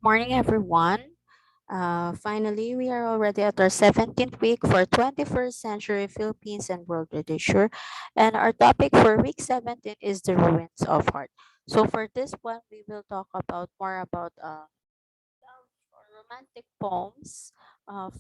Morning, everyone. Finally, we are already at our 17th week for 21st century Philippines and world literature. And our topic for week 17 is the ruins of heart. So, for this one, we will talk about more about love or romantic poems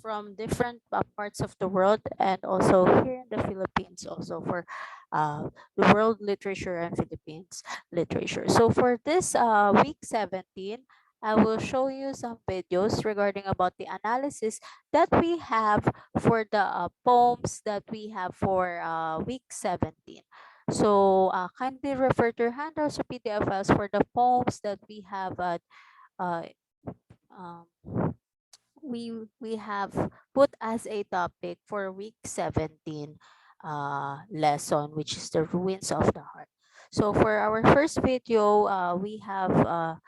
from different parts of the world and also here in the Philippines, also for the world literature and Philippines literature. So for this week 17, I will show you some videos regarding about the analysis that we have for the poems that we have for week 17. So kindly refer to your handouts or PDF files for the poems that we have uh, um, we have put as a topic for week 17 lesson, which is the ruins of the heart. So for our first video, we have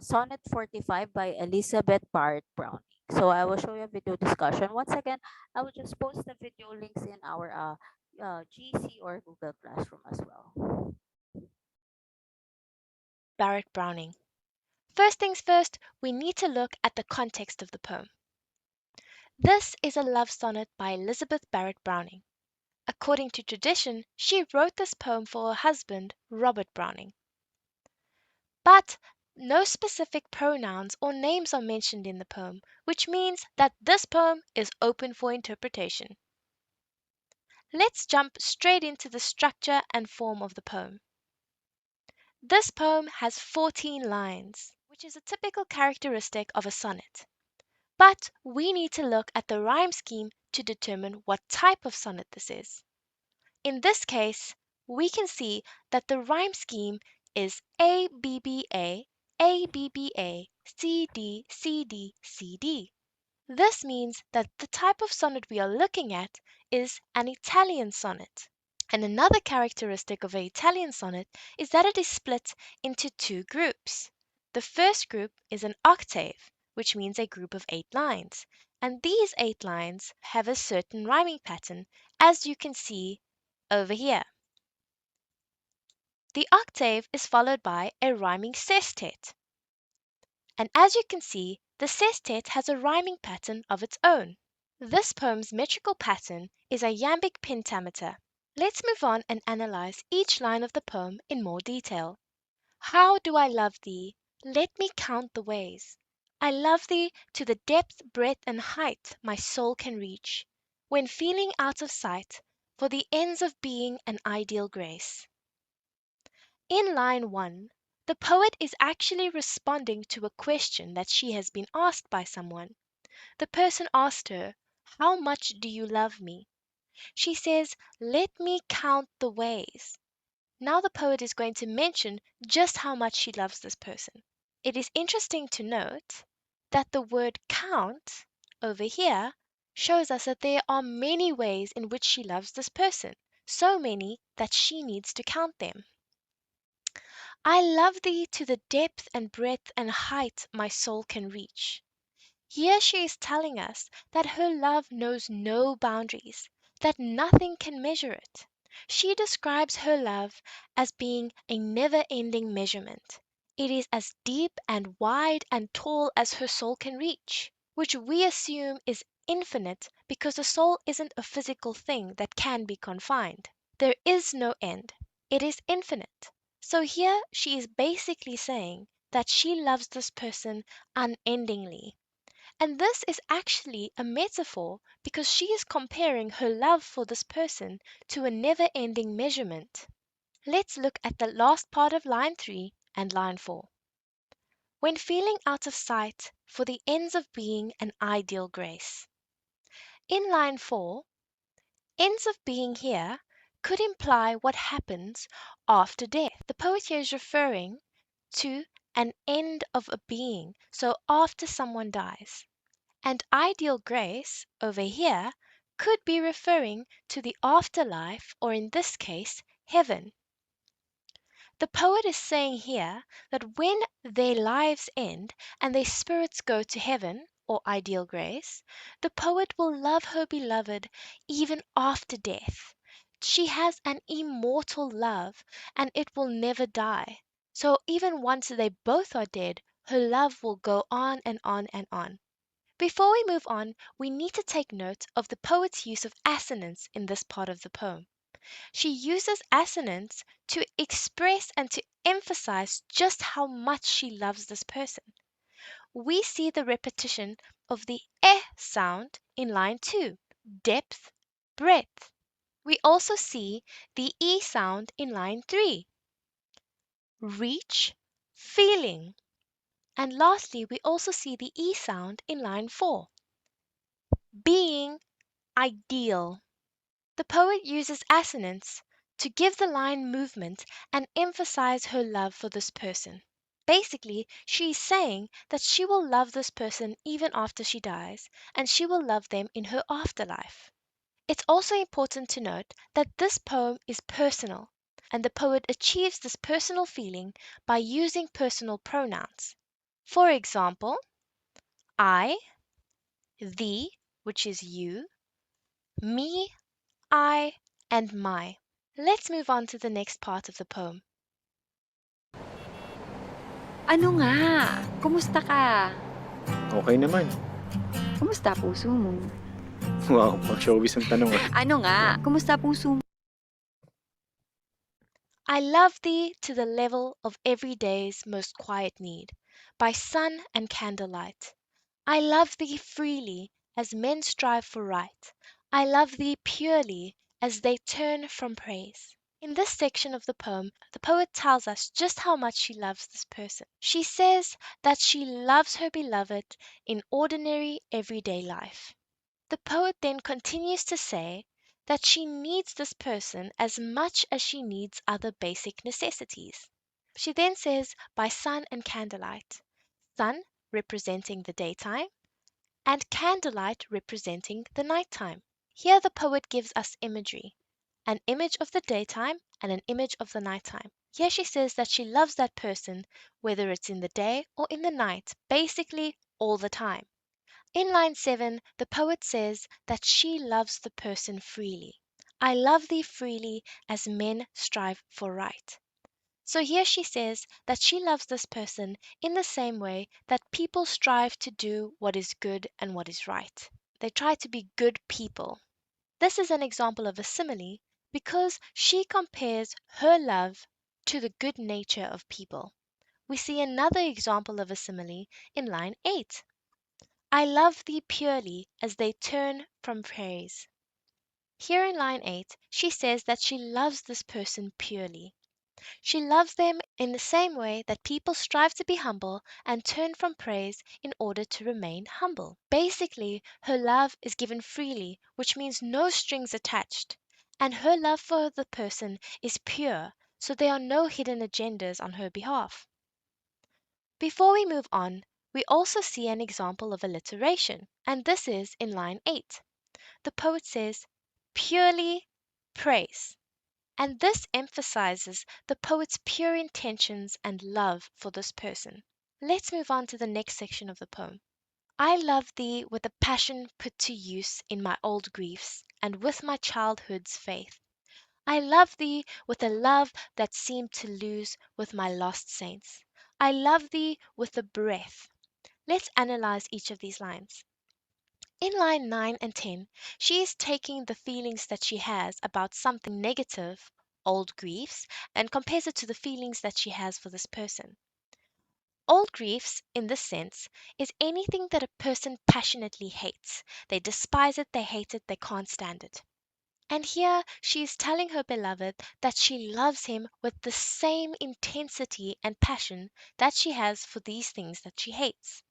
Sonnet 45 by Elizabeth Barrett Browning. So I will show you a video discussion. Once again, I will just post the video links in our GC or Google Classroom as well. Barrett Browning. First things first, we need to look at the context of the poem. This is a love sonnet by Elizabeth Barrett Browning. According to tradition, she wrote this poem for her husband, Robert Browning. But no specific pronouns or names are mentioned in the poem, which means that this poem is open for interpretation. Let's jump straight into the structure and form of the poem. This poem has 14 lines, which is a typical characteristic of a sonnet. But we need to look at the rhyme scheme to determine what type of sonnet this is. In this case, we can see that the rhyme scheme is A B B A, A B B A, C D C D C D. This means that the type of sonnet we are looking at is an Italian sonnet. And another characteristic of an Italian sonnet is that it is split into two groups. The first group is an octave, which means a group of 8 lines. And these 8 lines have a certain rhyming pattern, as you can see over here. The octave is followed by a rhyming sestet. And as you can see, the sestet has a rhyming pattern of its own. This poem's metrical pattern is a iambic pentameter. Let's move on and analyze each line of the poem in more detail. How do I love thee? Let me count the ways. I love thee to the depth, breadth, and height my soul can reach, when feeling out of sight, for the ends of being an ideal grace. In line 1, the poet is actually responding to a question that she has been asked by someone. The person asked her, "How much do you love me?" She says, "Let me count the ways." Now the poet is going to mention just how much she loves this person. It is interesting to note that the word count over here shows us that there are many ways in which she loves this person, so many that she needs to count them. I love thee to the depth and breadth and height my soul can reach. Here she is telling us that her love knows no boundaries, that nothing can measure it. She describes her love as being a never ending measurement. It is as deep and wide and tall as her soul can reach, which we assume is infinite because the soul isn't a physical thing that can be confined. There is no end, it is infinite. So here she is basically saying that she loves this person unendingly. And this is actually a metaphor because she is comparing her love for this person to a never ending measurement. Let's look at the last part of line 3 and line 4. When feeling out of sight, for the ends of being an ideal grace. In line 4, ends of being here could imply what happens after death. The poet here is referring to an end of a being, so after someone dies. And ideal grace over here could be referring to the afterlife, or in this case, heaven. The poet is saying here that when their lives end and their spirits go to heaven, or ideal grace, the poet will love her beloved even after death. She has an immortal love and it will never die. So even once they both are dead, her love will go on and on and on. Before we move on, we need to take note of the poet's use of assonance in this part of the poem. She uses assonance to express and to emphasize just how much she loves this person. We see the repetition of the sound in line 2, depth, breadth. We also see the sound in line 3, reach, feeling. And lastly, we also see the sound in line 4, being ideal. The poet uses assonance to give the line movement and emphasize her love for this person. Basically, she is saying that she will love this person even after she dies, and she will love them in her afterlife. It's also important to note that this poem is personal, and the poet achieves this personal feeling by using personal pronouns. For example, I, thee, which is you, me, I, and my. Let's move on to the next part of the poem. Ano nga? Kumusta ka? Okay naman. Kumusta puso mo? Wow, pang-showbiz ang tanong, ah. Ano nga? Kumusta puso mo? I love thee to the level of every day's most quiet need, by sun and candlelight. I love thee freely as men strive for right. I love thee purely as they turn from praise. In this section of the poem, the poet tells us just how much she loves this person. She says that she loves her beloved in ordinary everyday life. The poet then continues to say that she needs this person as much as she needs other basic necessities. She then says by sun and candlelight, sun representing the daytime and candlelight representing the nighttime. Here the poet gives us imagery, an image of the daytime and an image of the nighttime. Here she says that she loves that person whether it's in the day or in the night, basically all the time. In line 7, the poet says that she loves the person freely. I love thee freely as men strive for right. So here she says that she loves this person in the same way that people strive to do what is good and what is right. They try to be good people. This is an example of a simile because she compares her love to the good nature of people. We see another example of a simile in line 8. I love thee purely as they turn from praise. Here in line 8, she says that she loves this person purely. She loves them in the same way that people strive to be humble and turn from praise in order to remain humble. Basically, her love is given freely, which means no strings attached. And her love for the person is pure, so there are no hidden agendas on her behalf. Before we move on, we also see an example of alliteration, and this is in line 8. The poet says, purely praise. And this emphasizes the poet's pure intentions and love for this person. Let's move on to the next section of the poem. I love thee with a passion put to use in my old griefs, and with my childhood's faith. I love thee with a love that seemed to lose with my lost saints. I love thee with a breath. Let's analyze each of these lines. In line 9 and 10, she is taking the feelings that she has about something negative, old griefs, and compares it to the feelings that she has for this person. Old griefs, in this sense, is anything that a person passionately hates. They despise it, they hate it, they can't stand it. And here she is telling her beloved that she loves him with the same intensity and passion that she has for these things that she hates.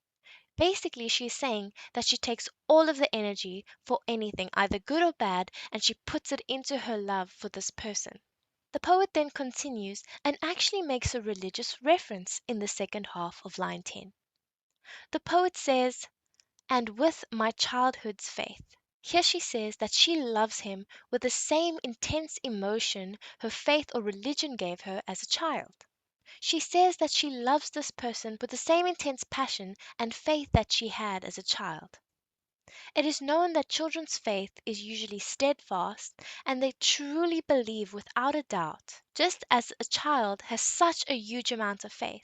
Basically, she's saying that she takes all of the energy for anything, either good or bad, and she puts it into her love for this person. The poet then continues and actually makes a religious reference in the second half of line 10. The poet says, and with my childhood's faith. Here she says that she loves him with the same intense emotion her faith or religion gave her as a child. She says that she loves this person with the same intense passion and faith that she had as a child. It is known that children's faith is usually steadfast and they truly believe without a doubt. Just as a child has such a huge amount of faith,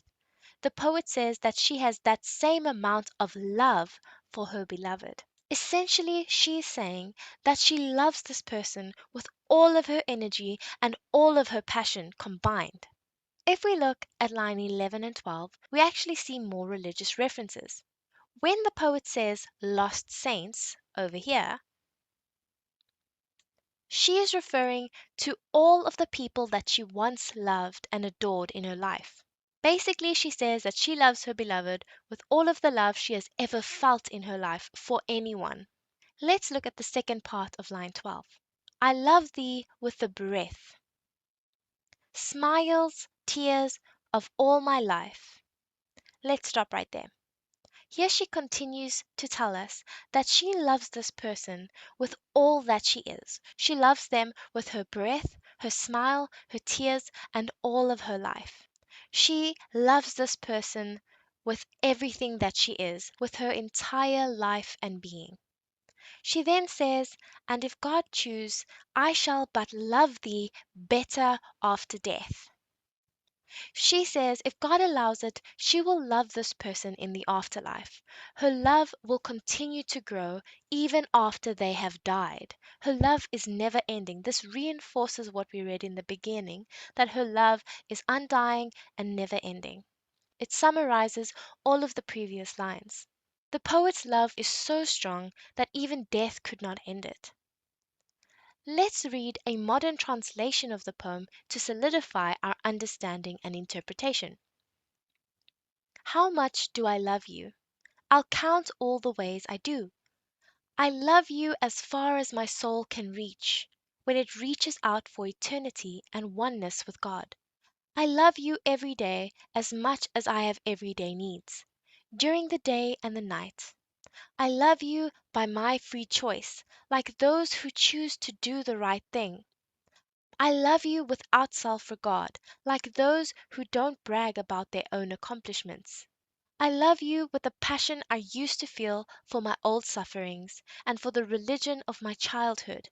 the poet says that she has that same amount of love for her beloved. Essentially, she is saying that she loves this person with all of her energy and all of her passion combined. If we look at line 11 and 12, we actually see more religious references. When the poet says lost saints over here, she is referring to all of the people that she once loved and adored in her life. Basically, she says that she loves her beloved with all of the love she has ever felt in her life for anyone. Let's look at the second part of line 12. I love thee with the breath, smiles, tears of all my life. Let's stop right there. Here she continues to tell us that she loves this person with all that she is. She loves them with her breath, her smile, her tears, and all of her life. She loves this person with everything that she is, with her entire life and being. She then says, and if God choose, I shall but love thee better after death. She says if God allows it, she will love this person in the afterlife. Her love will continue to grow even after they have died. Her love is never ending. This reinforces what we read in the beginning, that her love is undying and never ending. It summarizes all of the previous lines. The poet's love is so strong that even death could not end it. Let's read a modern translation of the poem to solidify our understanding and interpretation. How much do I love you? I'll count all the ways I do. I love you as far as my soul can reach, when it reaches out for eternity and oneness with God. I love you every day as much as I have everyday needs, during the day and the night. I love you by my free choice, like those who choose to do the right thing. I love you without self-regard, like those who don't brag about their own accomplishments. I love you with the passion I used to feel for my old sufferings and for the religion of my childhood.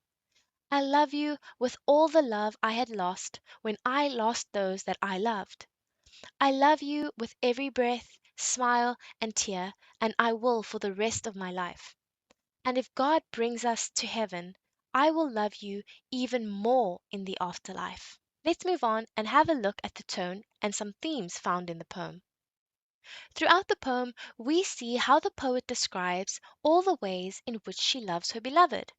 I love you with all the love I had lost when I lost those that I loved. I love you with every breath, smile, and tear, and I will for the rest of my life. And if God brings us to heaven, I will love you even more in the afterlife. Let's move on and have a look at the tone and some themes found in the poem. Throughout the poem, we see how the poet describes all the ways in which she loves her beloved.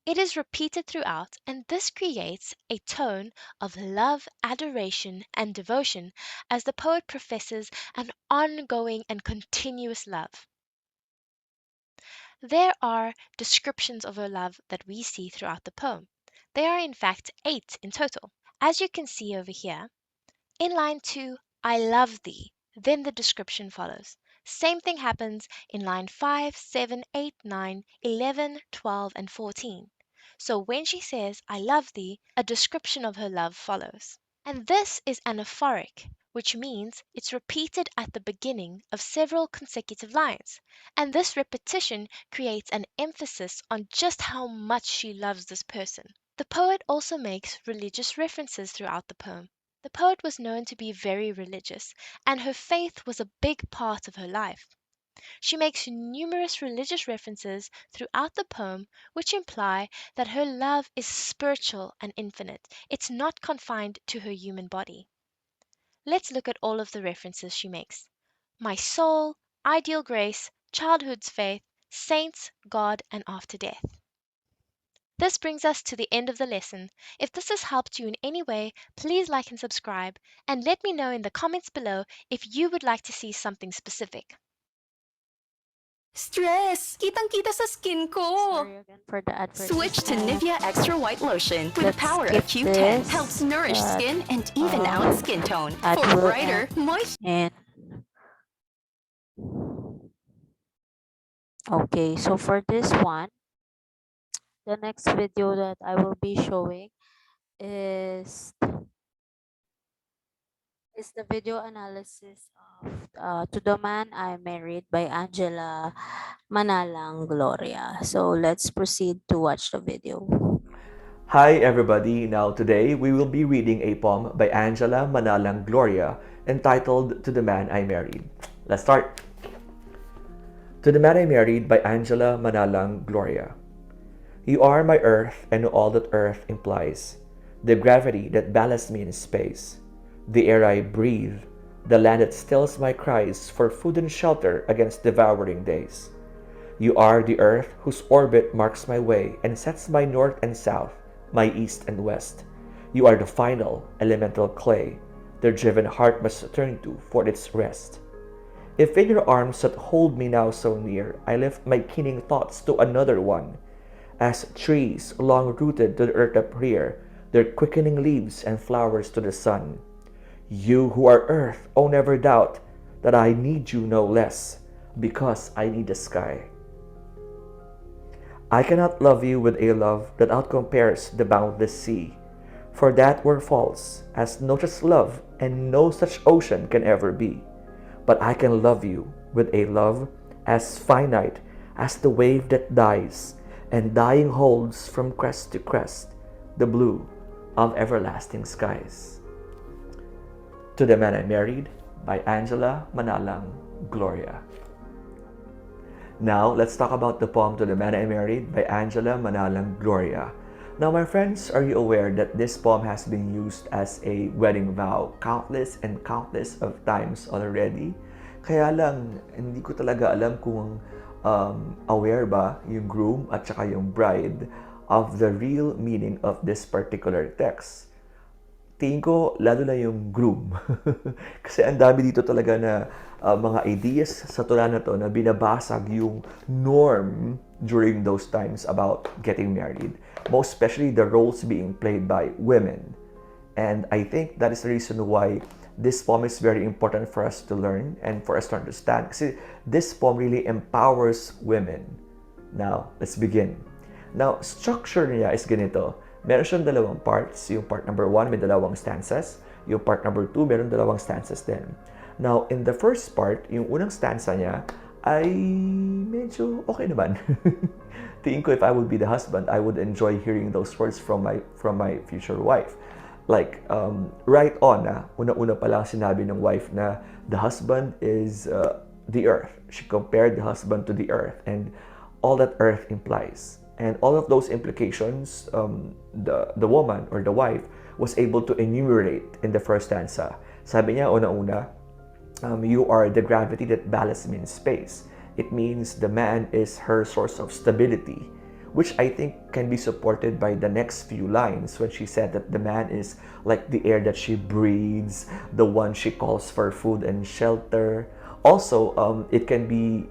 It is repeated throughout, and this creates a tone of love, adoration, and devotion as the poet professes an ongoing and continuous love. There are descriptions of her love that we see throughout the poem. There are in fact 8 in total. As you can see over here, in line 2, I love thee, then the description follows. Same thing happens in line 5, 7, 8, 9, 11, 12, and 14. So when she says, I love thee, a description of her love follows. And this is anaphoric, which means it's repeated at the beginning of several consecutive lines. And this repetition creates an emphasis on just how much she loves this person. The poet also makes religious references throughout the poem. The poet was known to be very religious, and her faith was a big part of her life. She makes numerous religious references throughout the poem which imply that her love is spiritual and infinite. It's not confined to her human body. Let's look at all of the references she makes. My soul, ideal grace, childhood's faith, saints, God, and after death. This brings us to the end of the lesson. If this has helped you in any way, please like and subscribe, and let me know in the comments below if you would like to see something specific. Stress! Kitang-kita sa skin ko! Sorry again for the Switch to advertisement. Nivea Extra White Lotion with the Let's power skip of Q10. this, Helps nourish but, skin and even out skin tone ad for will brighter, end. moist. And okay, so for this one, the next video that I will be showing is Is the video analysis of To the Man I Married by Angela Manalang Gloria. So let's proceed to watch the video. Hi everybody, now today we will be reading a poem by Angela Manalang Gloria entitled To the Man I Married. Let's start. To the Man I Married by Angela Manalang Gloria. You are my earth and all that earth implies, the gravity that ballasts me in space, the air I breathe, the land that stills my cries for food and shelter against devouring days. You are the earth whose orbit marks my way and sets my north and south, my east and west. You are the final, elemental clay the driven heart must turn to for its rest. If in your arms that hold me now so near, I lift my keening thoughts to another one, as trees long rooted to the earth uprear their quickening leaves and flowers to the sun. You who are earth, oh never doubt that I need you no less, because I need the sky. I cannot love you with a love that outcompares the boundless sea, for that were false, as no such love and no such ocean can ever be. But I can love you with a love as finite as the wave that dies, and dying holds from crest to crest the blue of everlasting skies. To the Man I Married by Angela Manalang Gloria. Now, let's talk about the poem To the Man I Married by Angela Manalang Gloria. Now, my friends, are you aware that this poem has been used as a wedding vow countless and countless of times already? Kaya lang, hindi ko talaga alam kung aware ba yung groom at saka yung bride of the real meaning of this particular text. Tingin ko, lalo na yung groom. Kasi ang dami dito talaga na mga ideas sa tula na to na binabasag yung norm during those times about getting married. Most especially the roles being played by women. And I think that is the reason why this poem is very important for us to learn and for us to understand. Kasi this poem really empowers women. Now, let's begin. Now, structure niya is ganito. Meron siyang dalawang parts. Yung part number 1, may dalawang stanzas. Yung part number 2, meron dalawang stanzas din. Now, in the first part, yung unang stanza niya ay medyo okay naman. Tingin ko if I would be the husband, I would enjoy hearing those words from my future wife. Like, right on, una-una pa lang sinabi ng wife na the husband is the earth. She compared the husband to the earth and all that earth implies. And all of those implications, the woman or the wife was able to enumerate in the first stanza. Sabi niya, una-una, you are the gravity that ballasts me in space. It means the man is her source of stability, which I think can be supported by the next few lines when she said that the man is like the air that she breathes, the one she calls for food and shelter. Also, it can be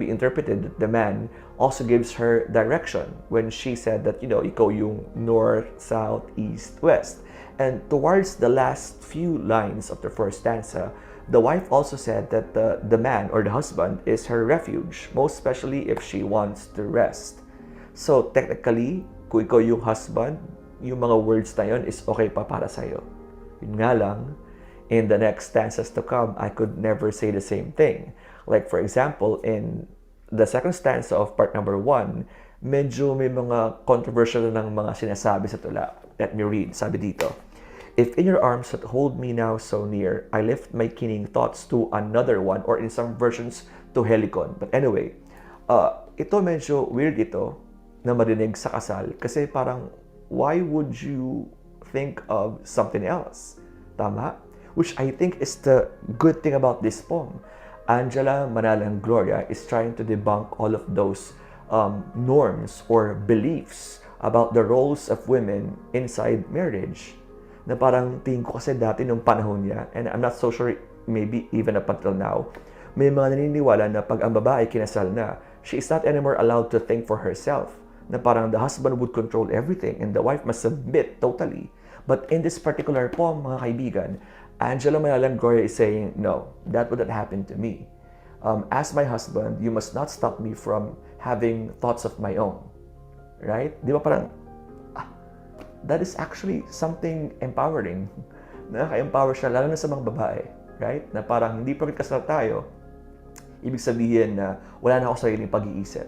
interpreted that the man also gives her direction when she said that, ikaw yung north, south, east, west. And towards the last few lines of the first stanza, the wife also said that the man or the husband is her refuge, most especially if she wants to rest. So technically, kung ikaw yung husband, yung mga words na yun is okay pa para sa'yo. Yun nga lang, in the next stanzas to come, I could never say the same thing. Like for example, in the second stanza of part number 1, medyo may mga controversial ng mga sinasabi sa tula. Let me read. Sabi dito, if in your arms that hold me now so near, I lift my keening thoughts to another one, or in some versions, to Helicon. But anyway, ito medyo weird ito na marinig sa kasal. Kasi parang, why would you think of something else? Tama? Which I think is the good thing about this poem. Angela Manalang Gloria is trying to debunk all of those norms or beliefs about the roles of women inside marriage. Na parang tingin ko kasi dati nung panahon niya, and I'm not so sure maybe even up until now, may mga naniniwala na pag ang babae kinasal na, she is not anymore allowed to think for herself. Na parang the husband would control everything and the wife must submit totally. But in this particular poem, mga kaibigan, Angela Manalang Gloria is saying, no, that would not happen to me. As my husband, you must not stop me from having thoughts of my own. Right? Di ba parang, that is actually something empowering. Nakaka-empower siya, lalo na sa mga babae. Right? Na parang hindi porket kasal tayo, ibig sabihin na wala na ako sariling pag-iisip.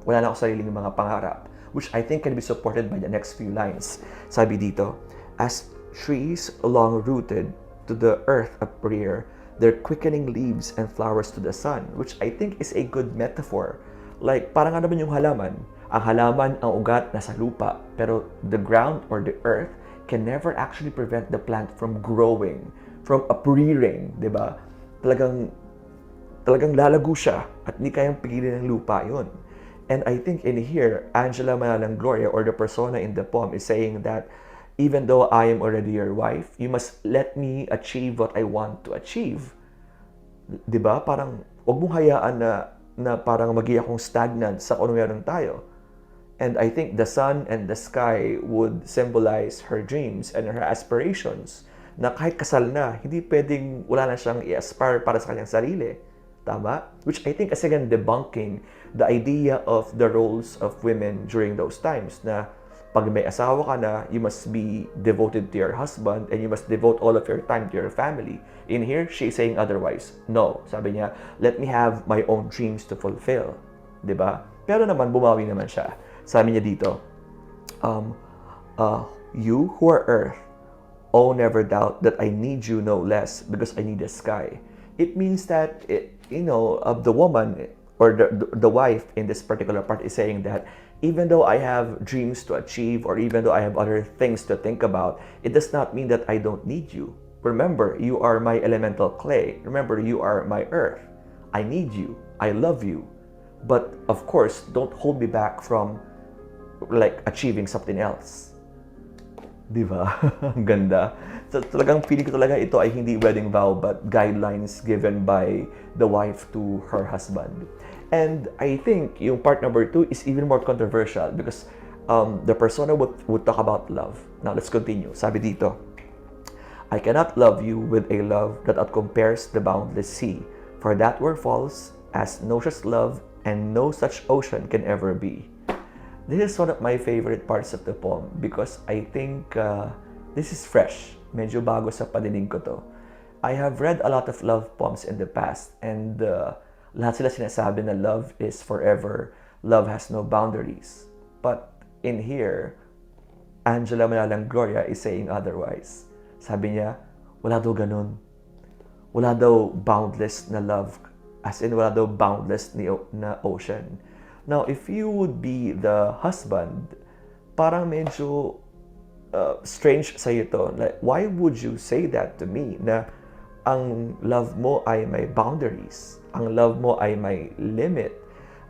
Wala na ako sariling mga pangarap. Which I think can be supported by the next few lines. Sabi dito, as trees long-rooted to the earth uprear, their quickening leaves and flowers to the sun. Which I think is a good metaphor. Like, parang ano naman yung halaman? Ang halaman, ang ugat, nasa lupa. Pero the ground or the earth can never actually prevent the plant from growing, from uprearing, di ba? Talagang lalago siya at hindi kayang pigilan ng lupa yun. And I think in here, Angela Manalang Gloria, or the persona in the poem, is saying that even though I am already your wife, you must let me achieve what I want to achieve. Di ba? Parang, huwag mong hayaan na parang maging akong stagnant sa kung ano meron tayo. And I think the sun and the sky would symbolize her dreams and her aspirations, na kahit kasal na, hindi pwedeng wala na siyang i-aspire para sa kanyang sarili. Tama? Which I think is again debunking the idea of the roles of women during those times, na pag may asawa ka na, you must be devoted to your husband and you must devote all of your time to your family. In here, she's saying otherwise. No. Sabi niya, let me have my own dreams to fulfill. Diba? Pero naman, bumawi naman siya. Sabi niya dito, you who are earth, oh, never doubt that I need you no less because I need the sky. It means that, the woman or the wife in this particular part is saying that even though I have dreams to achieve or even though I have other things to think about, it does not mean that I don't need you. Remember, you are my elemental clay. Remember, you are my earth. I need you. I love you. But of course, don't hold me back from achieving something else. Diba? Ang ganda. So, talagang feeling ko talaga ito ay hindi wedding vow but guidelines given by the wife to her husband. And I think yung part number 2 is even more controversial because the persona would talk about love. Now, let's continue. Sabi dito, I cannot love you with a love that outcompares the boundless sea, for that were false, as no such love and no such ocean can ever be. This is one of my favorite parts of the poem because I think this is fresh. Medyo bago sa padinig ko to. I have read a lot of love poems in the past and lahat sila sinasabi na love is forever, love has no boundaries. But in here, Angela Manalang Gloria is saying otherwise. Sabi niya, wala daw ganun. Wala daw boundless na love, as in wala daw boundless na ocean. Now, if you would be the husband, parang medyo strange sa'yo to. Like, why would you say that to me? Na ang love mo ay may boundaries. Ang love mo ay may limit.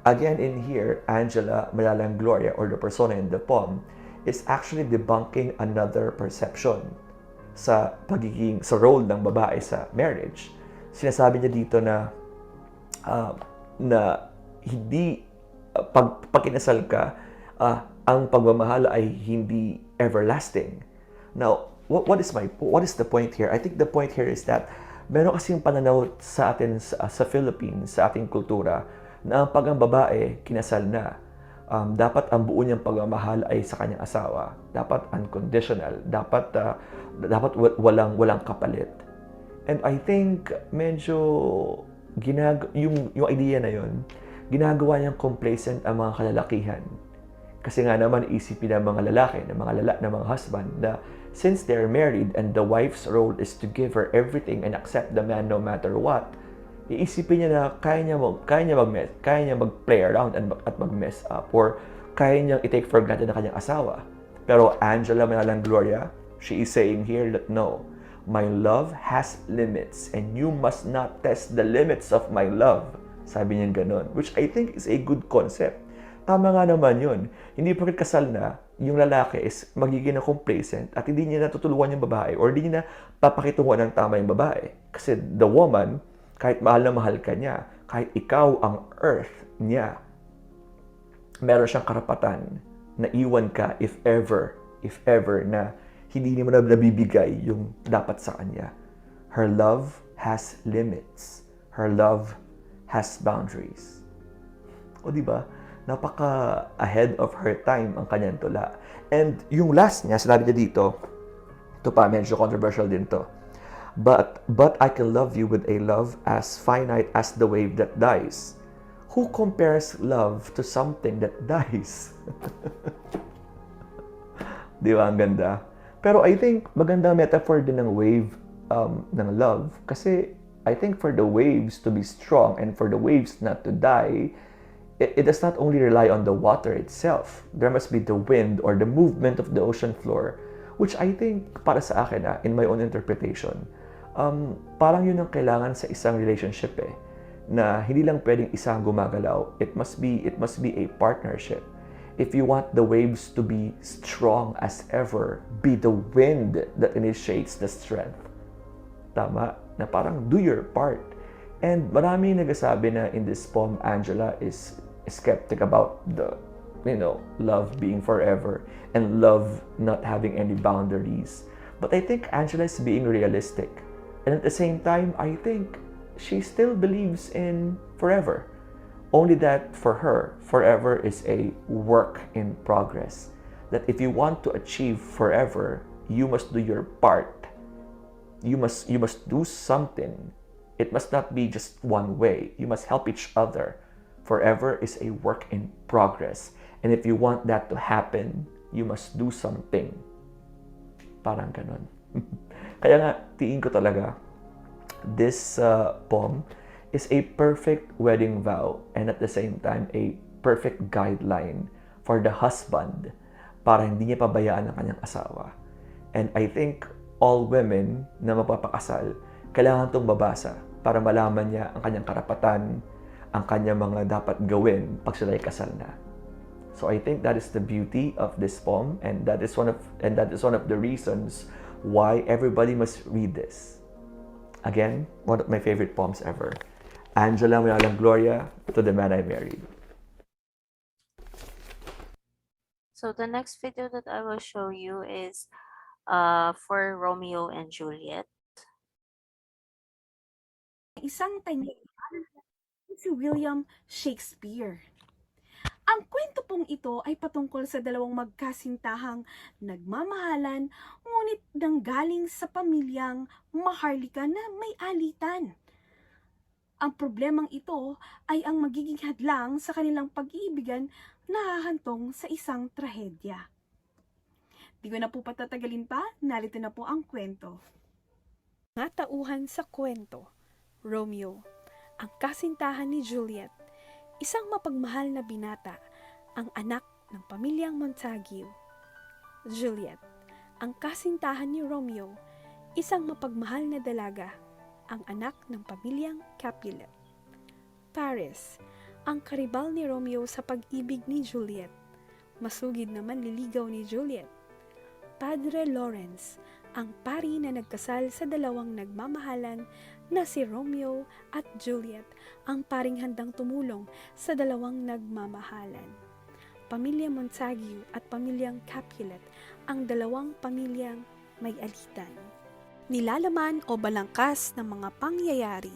Again, in here, Angela Manalang Gloria, or the persona in the poem, is actually debunking another perception sa role ng babae sa marriage. Sinasabi niya dito na hindi pag kinasal ka, ang pagmamahal ay hindi everlasting. Now, what is the point here? I think the point here is that meron kasing pananaw sa atin sa Philippines, sa ating kultura, na pag ang babae kinasal na, dapat ang buo niyang pagmamahal ay sa kanyang asawa. Dapat unconditional. Dapat walang kapalit. And I think medyo yung idea na yon, ginagawa niyang complacent ang mga kalalakihan. Kasi nga naman isipin ng mga lalaki, ng mga husband, na since they're married and the wife's role is to give her everything and accept the man no matter what, iisipin niya na kaya niya mag-play around at mag-mess up, or kaya niyang i-take for granted ang kanyang asawa. Pero Angela Manalang Gloria, she is saying here that no, my love has limits and you must not test the limits of my love. Sabi niya ganun, which I think is a good concept. Tama nga naman yun. Hindi porket kasal na, yung lalaki is magiging complacent at hindi niya natutulungan yung babae or hindi niya papakitungan ng tama yung babae. Kasi the woman, kahit mahal na mahal ka niya, kahit ikaw ang earth niya, meron siyang karapatan na iwan ka if ever na hindi niya mo nabibigay yung dapat sa kanya. Her love has limits. Her love has boundaries. O diba? Napaka ahead of her time ang kanyang tula. And yung last niya, sinabi niya dito, ito pa, medyo controversial din to. But I can love you with a love as finite as the wave that dies. Who compares love to something that dies? Di ba? Ang ganda. Pero I think maganda metaphor din ng wave ng love. Kasi I think for the waves to be strong and for the waves not to die, it does not only rely on the water itself. There must be the wind or the movement of the ocean floor, which I think, para sa akin, in my own interpretation, parang yun ang kailangan sa isang relationship na hindi lang pwedeng isang gumagalaw. It must be a partnership. If you want the waves to be strong as ever, be the wind that initiates the strength. Tama? Na parang do your part. And marami nagsasabi na in this poem, Angela is skeptic about the, love being forever and love not having any boundaries. But I think Angela is being realistic. And at the same time, I think she still believes in forever. Only that for her, forever is a work in progress. That if you want to achieve forever, you must do your part. You must do something. It must not be just one way. You must help each other. Forever is a work in progress. And if you want that to happen, you must do something. Parang ganon. Kaya nga, tiin ko talaga, this poem is a perfect wedding vow and at the same time, a perfect guideline for the husband para hindi niya pabayaan ang kanyang asawa. And I think all women na mapapakasal, kailangan itong babasa para malaman niya ang kanyang karapatan, ang kanyang mga dapat gawin pag sila'y kasal na. So I think that is the beauty of this poem, and that is one of the reasons why everybody must read this. Again, one of my favorite poems ever. Angela Manalang Gloria, To the Man I Married. So the next video that I will show you is for Romeo and Juliet. Isang tanyag si William Shakespeare. Ang kwento pong ito ay patungkol sa dalawang magkasintahang nagmamahalan ngunit nanggaling sa pamilyang maharlika na may alitan. Ang problemang ito ay ang magiging hadlang sa kanilang pag-iibigan na hahantong sa isang trahedya. Di ko na po patatagalin pa, narito na po ang kwento. Mga tauhan sa kwento, Romeo, ang kasintahan ni Juliet, isang mapagmahal na binata, ang anak ng pamilyang Montague. Juliet, ang kasintahan ni Romeo, isang mapagmahal na dalaga, ang anak ng pamilyang Capulet. Paris, ang karibal ni Romeo sa pag-ibig ni Juliet, masugid na manliligaw ni Juliet. Padre Lawrence, ang pari na nagkasal sa dalawang nagmamahalan na si Romeo at Juliet, ang paring handang tumulong sa dalawang nagmamahalan. Pamilya Montague at pamilyang Capulet, ang dalawang pamilyang may alitan. Nilalaman o balangkas ng mga pangyayari.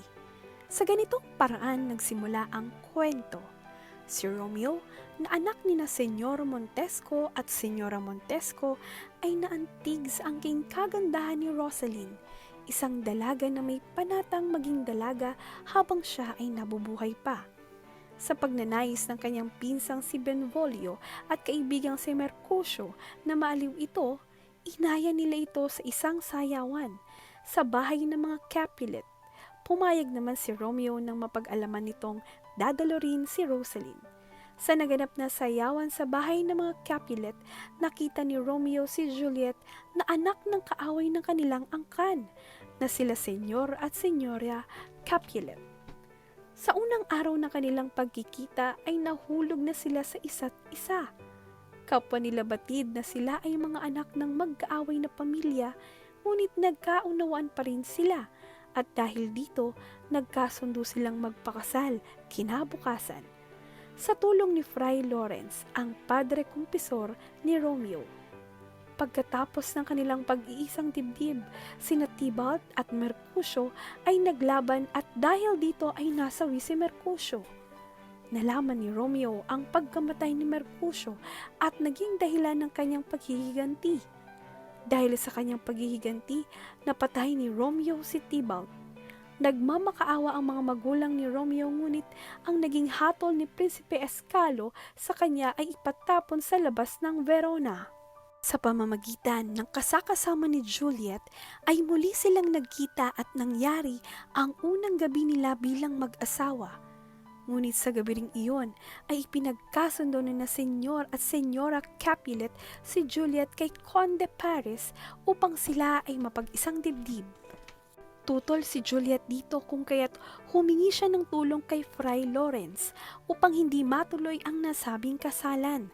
Sa ganitong paraan nagsimula ang kwento. Si Romeo, na anak ni na Senyor Montesco at Senyora Montesco, ay naantig sa angking kagandahan ni Rosaline, isang dalaga na may panatang maging dalaga habang siya ay nabubuhay pa. Sa pagnanais ng kanyang pinsang si Benvolio at kaibigang si Mercutio na maaliw ito, inaya nila ito sa isang sayawan sa bahay ng mga Capulet. Pumayag naman si Romeo nang mapag-alaman nitong dadalo rin si Rosaline. Sa naganap na sayawan sa bahay ng mga Capulet, nakita ni Romeo si Juliet na anak ng kaaway ng kanilang angkan, na sila Senyor at Senyora Capulet. Sa unang araw ng kanilang pagkikita ay nahulog na sila sa isa't isa. Kapwa nila batid na sila ay mga anak ng magkaaway na pamilya, ngunit nagkaunawaan pa rin sila at dahil dito nagkasundo silang magpakasal kinabukasan. Sa tulong ni Fray Lawrence, ang padre kumpisor ni Romeo. Pagkatapos ng kanilang pag-iisang dibdib, sina Tybalt at Mercutio ay naglaban at dahil dito ay nasawi si Mercutio. Nalaman ni Romeo ang pagkamatay ni Mercutio at naging dahilan ng kanyang paghihiganti. Dahil sa kanyang paghihiganti, napatay ni Romeo si Tybalt. Nagmamakaawa ang mga magulang ni Romeo ngunit ang naging hatol ni Prinsipe Escalo sa kanya ay ipatapon sa labas ng Verona. Sa pamamagitan ng kasakasama ni Juliet ay muli silang nagkita at nangyari ang unang gabi nila bilang mag-asawa. Ngunit sa gabi ring iyon ay ipinagkasundo ni na Senyor at Senyora Capulet si Juliet kay Conde Paris upang sila ay mapag-isang dibdib. Tutol si Juliet dito kung kaya't humingi siya ng tulong kay Fray Lawrence upang hindi matuloy ang nasabing kasalan.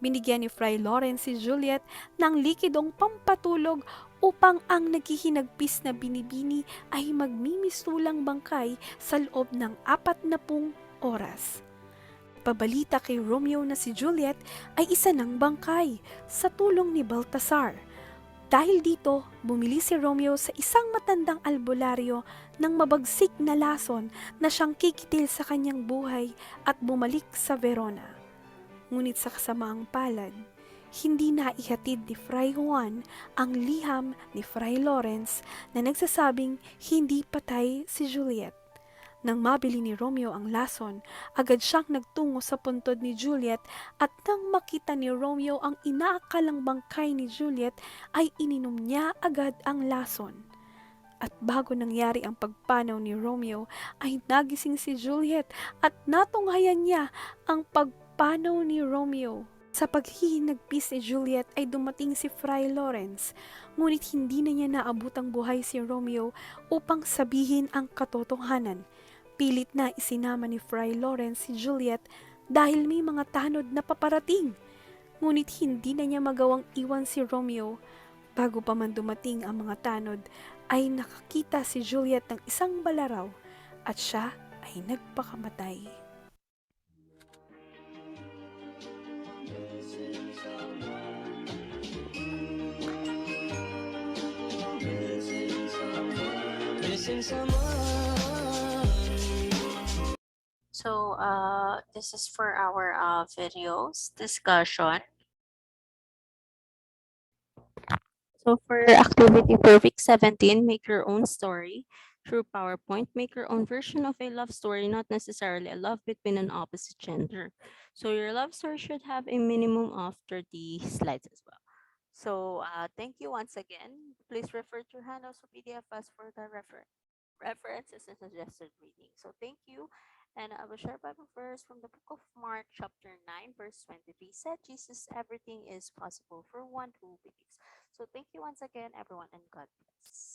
Binigyan ni Fray Lawrence si Juliet ng likidong pampatulog upang ang naghihinagpis na binibini ay magmimistulang bangkay sa loob ng 40 oras. Pabalita kay Romeo na si Juliet ay isa ng bangkay sa tulong ni Baltasar. Dahil dito, bumili si Romeo sa isang matandang albularyo ng mabagsik na lason na siyang kikitil sa kanyang buhay at bumalik sa Verona. Ngunit sa kasamaang palad, hindi na ihatid ni Fray Juan ang liham ni Fray Lawrence na nagsasabing hindi patay si Juliet. Nang mabili ni Romeo ang lason, agad siyang nagtungo sa puntod ni Juliet at nang makita ni Romeo ang inaakalang bangkay ni Juliet ay ininom niya agad ang lason. At bago nangyari ang pagpanaw ni Romeo ay nagising si Juliet at natunghayan niya ang pagpanaw ni Romeo. Sa paghihinagpis ni Juliet ay dumating si Fray Lawrence, ngunit hindi na niya naabutang buhay si Romeo upang sabihin ang katotohanan. Pilit na isinama ni Fray Lawrence si Juliet dahil may mga tanod na paparating. Ngunit hindi na niya magawang iwan si Romeo. Bago pa man dumating ang mga tanod, ay nakakita si Juliet ng isang balaraw at siya ay nagpakamatay. So, this is for our videos discussion. So, for activity for week 17, make your own story. Through PowerPoint, make your own version of a love story, not necessarily a love between an opposite gender. So, your love story should have a minimum of 30 slides as well. So, thank you once again. Please refer to your handouts or PDF files for the references and suggested reading. So, thank you. And I will share Bible verse from the book of Mark, chapter 9, verse 23. Said Jesus, everything is possible for one who believes. So thank you once again, everyone, and God bless.